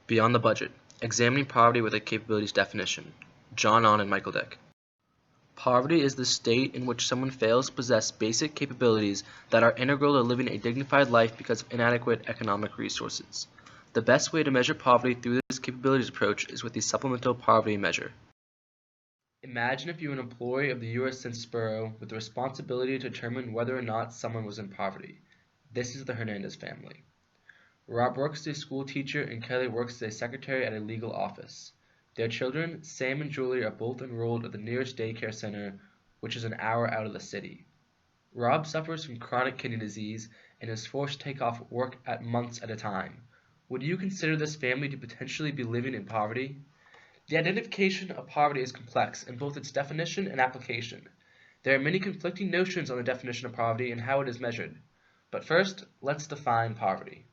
Beyond the Budget: Examining Poverty with a Capabilities Definition. John On and Michael Dick. Poverty is the state in which someone fails to possess basic capabilities that are integral to living a dignified life because of inadequate economic resources. The best way to measure poverty through this capabilities approach is with the supplemental poverty measure. Imagine if you were an employee of the U.S. Census Bureau with the responsibility to determine whether or not someone was in poverty. This is the Hernandez family. Rob works as a school teacher and Kelly works as a secretary at a legal office. Their children, Sam and Julie, are both enrolled at the nearest daycare center, which is an hour out of the city. Rob suffers from chronic kidney disease and is forced to take off work at months at a time. Would you consider this family to potentially be living in poverty? The identification of poverty is complex in both its definition and application. There are many conflicting notions on the definition of poverty and how it is measured. But first, let's define poverty.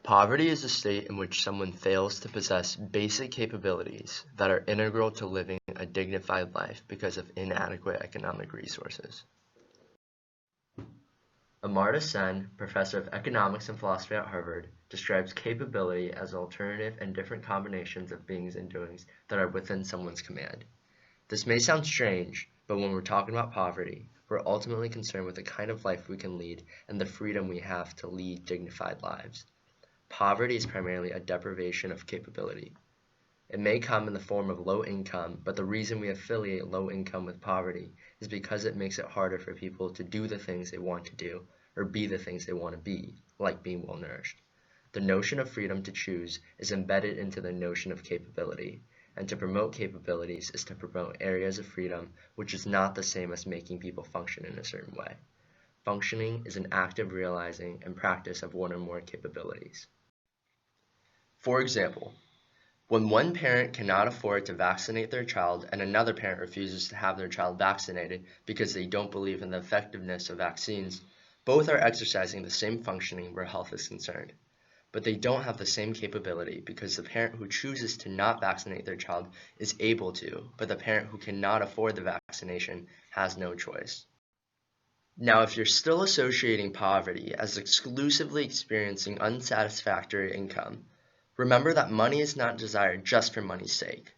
Poverty is a state in which someone fails to possess basic capabilities that are integral to living a dignified life because of inadequate economic resources. Amartya Sen, professor of economics and philosophy at Harvard, describes capability as alternative and different combinations of beings and doings that are within someone's command. This may sound strange, but when we're talking about poverty, we're ultimately concerned with the kind of life we can lead and the freedom we have to lead dignified lives. Poverty is primarily a deprivation of capability. It may come in the form of low income, but the reason we affiliate low income with poverty is because it makes it harder for people to do the things they want to do or be the things they want to be, like being well nourished. The notion of freedom to choose is embedded into the notion of capability, and to promote capabilities is to promote areas of freedom, which is not the same as making people function in a certain way. Functioning is an active realizing and practice of one or more capabilities. For example, when one parent cannot afford to vaccinate their child and another parent refuses to have their child vaccinated because they don't believe in the effectiveness of vaccines, both are exercising the same functioning where health is concerned. But they don't have the same capability because the parent who chooses to not vaccinate their child is able to, but the parent who cannot afford the vaccination has no choice. Now, if you're still associating poverty as exclusively experiencing unsatisfactory income, remember that money is not desired just for money's sake.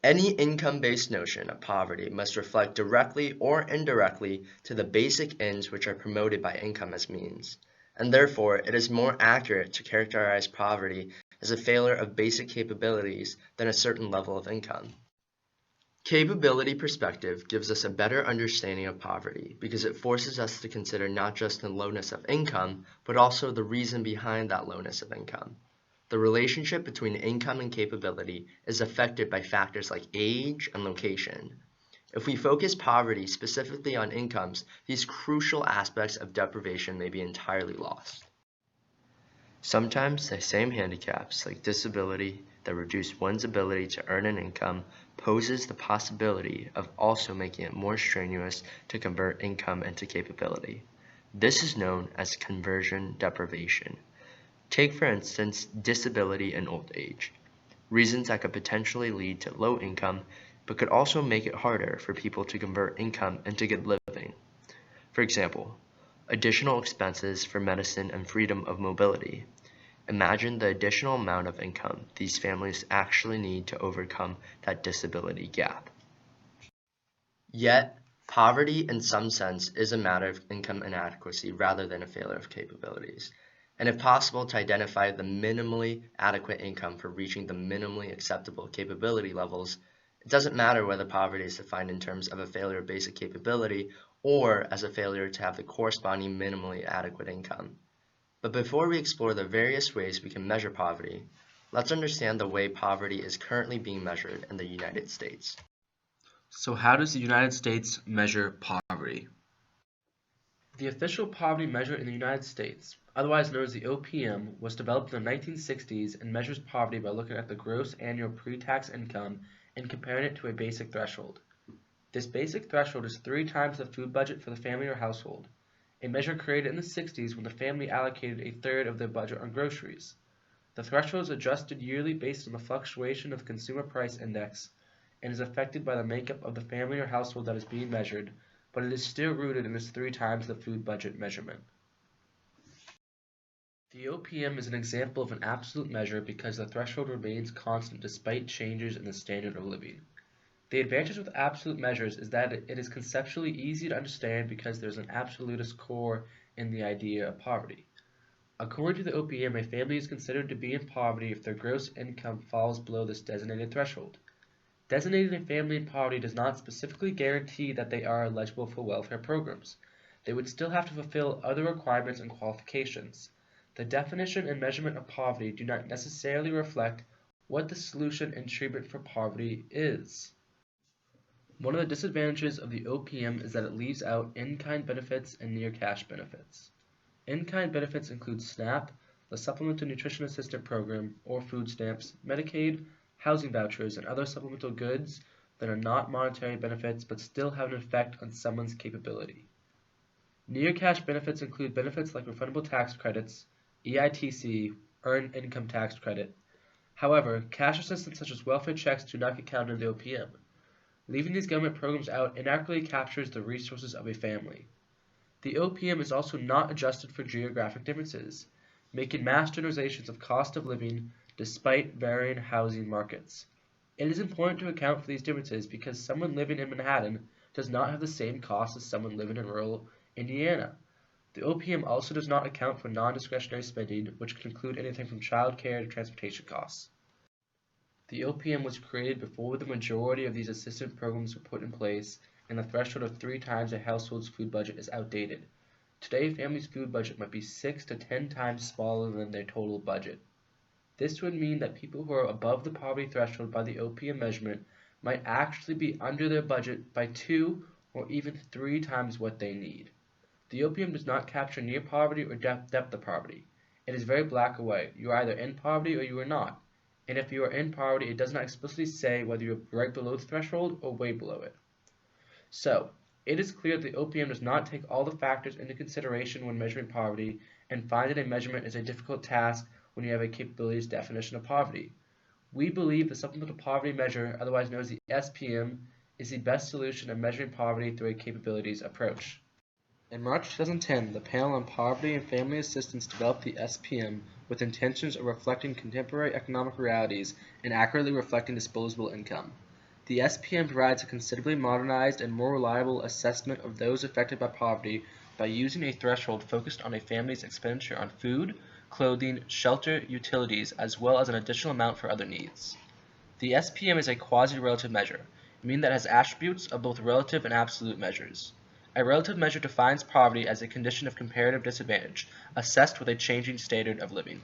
Any income-based notion of poverty must reflect directly or indirectly to the basic ends which are promoted by income as means, and therefore it is more accurate to characterize poverty as a failure of basic capabilities than a certain level of income. Capability perspective gives us a better understanding of poverty because it forces us to consider not just the lowness of income, but also the reason behind that lowness of income. The relationship between income and capability is affected by factors like age and location. If we focus poverty specifically on incomes, these crucial aspects of deprivation may be entirely lost. Sometimes the same handicaps, like disability, that reduce one's ability to earn an income poses the possibility of also making it more strenuous to convert income into capability. This is known as conversion deprivation. Take, for instance, disability and old age, reasons that could potentially lead to low income, but could also make it harder for people to convert income into good living. For example, additional expenses for medicine and freedom of mobility. Imagine the additional amount of income these families actually need to overcome that disability gap. Yet, poverty in some sense is a matter of income inadequacy rather than a failure of capabilities. And if possible, to identify the minimally adequate income for reaching the minimally acceptable capability levels, it doesn't matter whether poverty is defined in terms of a failure of basic capability or as a failure to have the corresponding minimally adequate income. But before we explore the various ways we can measure poverty, let's understand the way poverty is currently being measured in the United States. So how does the United States measure poverty? The official poverty measure in the United States, otherwise known as the OPM, was developed in the 1960s and measures poverty by looking at the gross annual pre-tax income and comparing it to a basic threshold. This basic threshold is 3 times the food budget for the family or household, a measure created in the 60s when the family allocated a third of their budget on groceries. The threshold is adjusted yearly based on the fluctuation of the consumer price index and is affected by the makeup of the family or household that is being measured, but it is still rooted in this 3 times the food budget measurement. The OPM is an example of an absolute measure because the threshold remains constant despite changes in the standard of living. The advantage with absolute measures is that it is conceptually easy to understand because there is an absolutist core in the idea of poverty. According to the OPM, a family is considered to be in poverty if their gross income falls below this designated threshold. Designating a family in poverty does not specifically guarantee that they are eligible for welfare programs. They would still have to fulfill other requirements and qualifications. The definition and measurement of poverty do not necessarily reflect what the solution and treatment for poverty is. One of the disadvantages of the OPM is that it leaves out in-kind benefits and near-cash benefits. In-kind benefits include SNAP, the Supplemental Nutrition Assistance Program, or food stamps, Medicaid, housing vouchers, and other supplemental goods that are not monetary benefits but still have an effect on someone's capability. Near-cash benefits include benefits like refundable tax credits, EITC, Earned Income Tax Credit. However, cash assistance such as welfare checks do not get counted in the OPM. Leaving these government programs out inaccurately captures the resources of a family. The OPM is also not adjusted for geographic differences, making mass generalizations of cost of living despite varying housing markets. It is important to account for these differences because someone living in Manhattan does not have the same costs as someone living in rural Indiana. The OPM also does not account for non-discretionary spending, which can include anything from child care to transportation costs. The OPM was created before the majority of these assistance programs were put in place, and the threshold of 3 times a household's food budget is outdated. Today, a family's food budget might be 6 to 10 times smaller than their total budget. This would mean that people who are above the poverty threshold by the OPM measurement might actually be under their budget by 2 or even 3 times what they need. The OPM does not capture near poverty or depth of poverty. It is very black or white. You are either in poverty or you are not. And if you are in poverty, it does not explicitly say whether you are right below the threshold or way below it. So, it is clear that the OPM does not take all the factors into consideration when measuring poverty, and finding a measurement is a difficult task when you have a capabilities definition of poverty. We believe the Supplemental Poverty Measure, otherwise known as the SPM, is the best solution of measuring poverty through a capabilities approach. In March 2010, the Panel on Poverty and Family Assistance developed the SPM with intentions of reflecting contemporary economic realities and accurately reflecting disposable income. The SPM provides a considerably modernized and more reliable assessment of those affected by poverty by using a threshold focused on a family's expenditure on food, clothing, shelter, utilities, as well as an additional amount for other needs. The SPM is a quasi-relative measure, meaning that it has attributes of both relative and absolute measures. A relative measure defines poverty as a condition of comparative disadvantage, assessed with a changing standard of living.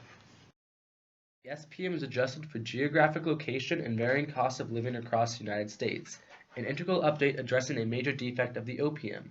The SPM is adjusted for geographic location and varying costs of living across the United States, an integral update addressing a major defect of the OPM.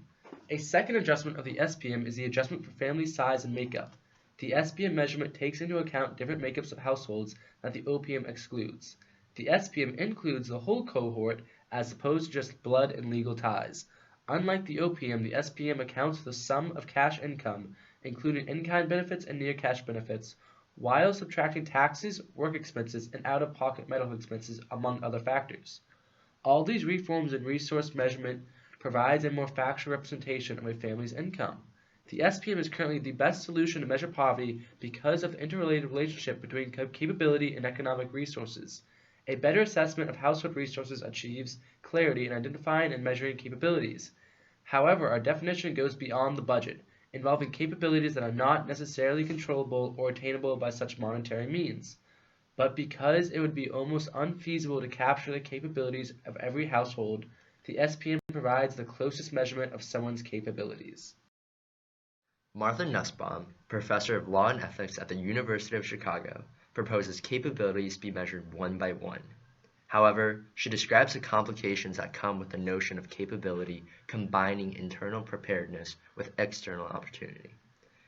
A second adjustment of the SPM is the adjustment for family size and makeup. The SPM measurement takes into account different makeups of households that the OPM excludes. The SPM includes the whole cohort as opposed to just blood and legal ties. Unlike the OPM, the SPM accounts for the sum of cash income, including in-kind benefits and near-cash benefits, while subtracting taxes, work expenses, and out-of-pocket medical expenses, among other factors. All these reforms in resource measurement provides a more factual representation of a family's income. The SPM is currently the best solution to measure poverty because of the interrelated relationship between capability and economic resources. A better assessment of household resources achieves clarity in identifying and measuring capabilities. However, our definition goes beyond the budget, involving capabilities that are not necessarily controllable or attainable by such monetary means. But because it would be almost unfeasible to capture the capabilities of every household, the SPM provides the closest measurement of someone's capabilities. Martha Nussbaum, professor of law and ethics at the University of Chicago, proposes capabilities be measured one by one. However, she describes the complications that come with the notion of capability combining internal preparedness with external opportunity.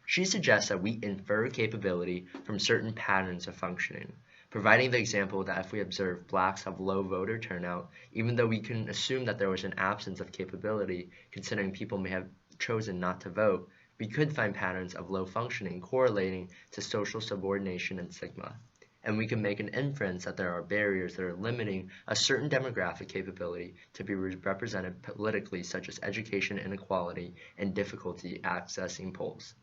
She suggests that we infer capability from certain patterns of functioning, providing the example that if we observe blacks have low voter turnout, even though we can assume that there was an absence of capability, considering people may have chosen not to vote, we could find patterns of low functioning correlating to social subordination and stigma. And we can make an inference that there are barriers that are limiting a certain demographic capability to be represented politically, such as education inequality and difficulty accessing polls.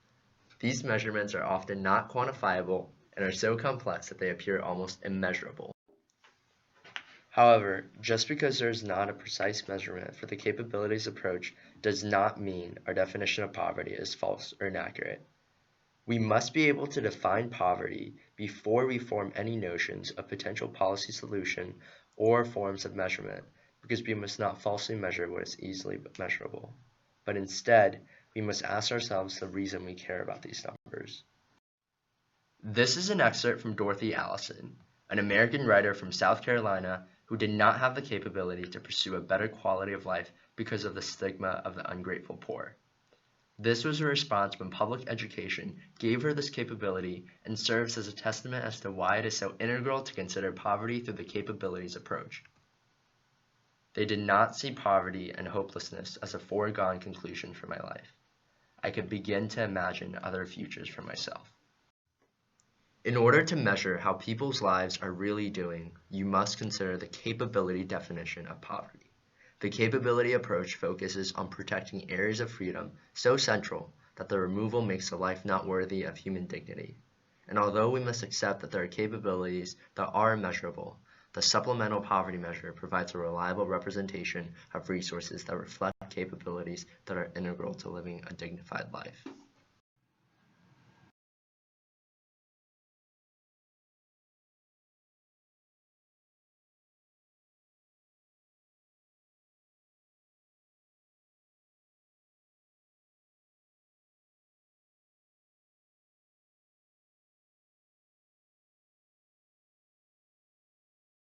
These measurements are often not quantifiable and are so complex that they appear almost immeasurable. However, just because there is not a precise measurement for the capabilities approach does not mean our definition of poverty is false or inaccurate. We must be able to define poverty before we form any notions of potential policy solution or forms of measurement, because we must not falsely measure what is easily measurable, but instead we must ask ourselves the reason we care about these numbers. This is an excerpt from Dorothy Allison, an American writer from South Carolina who did not have the capability to pursue a better quality of life because of the stigma of the ungrateful poor. This was her response when public education gave her this capability and serves as a testament as to why it is so integral to consider poverty through the capabilities approach. They did not see poverty and hopelessness as a foregone conclusion for my life. I could begin to imagine other futures for myself. In order to measure how people's lives are really doing, you must consider the capability definition of poverty. The capability approach focuses on protecting areas of freedom so central that the removal makes a life not worthy of human dignity. And although we must accept that there are capabilities that are immeasurable, the supplemental poverty measure provides a reliable representation of resources that reflect capabilities that are integral to living a dignified life.